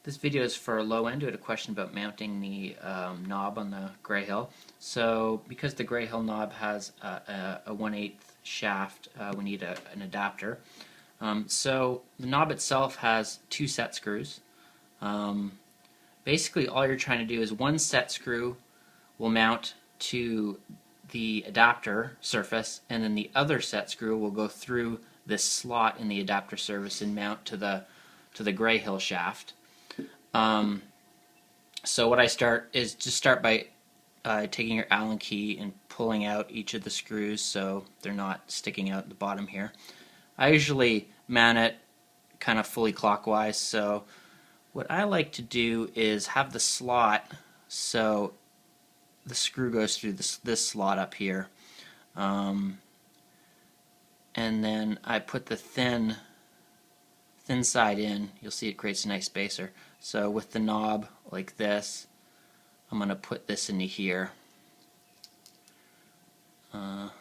This video is for low end. We had a question about mounting the knob on the Grayhill. So because the Grayhill knob has a 1/8 shaft, we need an adapter. So the knob itself has 2 set screws. Basically all you're trying to do is one set screw will mount to the adapter surface, and then the other set screw will go through this slot in the adapter surface and mount to the Grayhill shaft. So what I start by taking your Allen key and pulling out each of the screws so they're not sticking out the bottom here. I usually mount it kind of fully clockwise, so what I like to do is have the slot so the screw goes through this slot up here, and then I put the thin side in. You'll see it creates a nice spacer. So with the knob like this, I'm going to put this into here. Like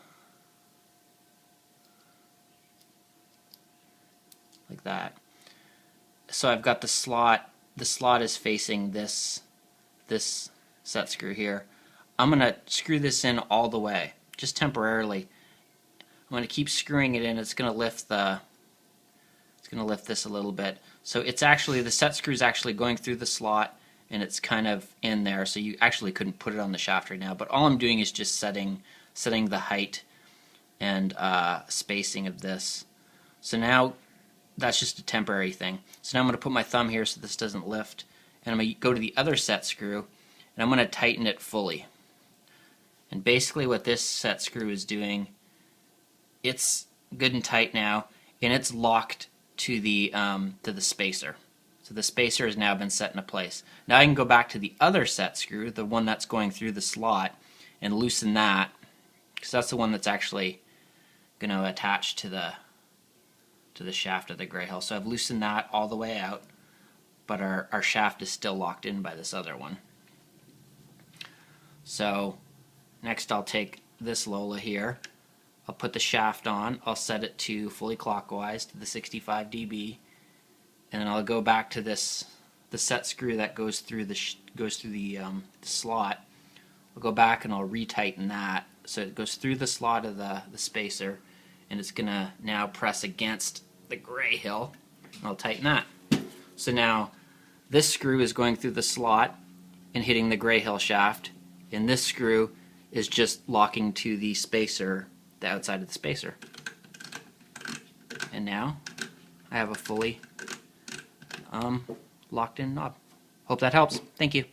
that. So I've got the slot. The slot is facing this set screw here. I'm going to screw this in all the way, just temporarily. I'm going to keep screwing it in. It's going to lift this a little bit. So it's actually, the set screw is actually going through the slot and it's kind of in there, so you actually couldn't put it on the shaft right now, but all I'm doing is just setting the height and spacing of this. So now that's just a temporary thing. So now I'm going to put my thumb here so this doesn't lift, and I'm going to go to the other set screw and I'm going to tighten it fully. And basically what this set screw is doing, it's good and tight now, and it's locked to the spacer. So the spacer has now been set into place. Now I can go back to the other set screw, the one that's going through the slot, and loosen that, because that's the one that's actually going to attach to the shaft of the Grayhill. So I've loosened that all the way out, but our shaft is still locked in by this other one. So next I'll take this Lola here. I'll put the shaft on, I'll set it to fully clockwise to the 65 dB, and then I'll go back to the set screw that goes through the slot. I'll go back and I'll retighten that so it goes through the slot of the spacer, and it's gonna now press against the Grayhill, and I'll tighten that. So now this screw is going through the slot and hitting the Grayhill shaft, and this screw is just locking to the spacer, the outside of the spacer. And now I have a fully locked in knob. Hope that helps. Thank you.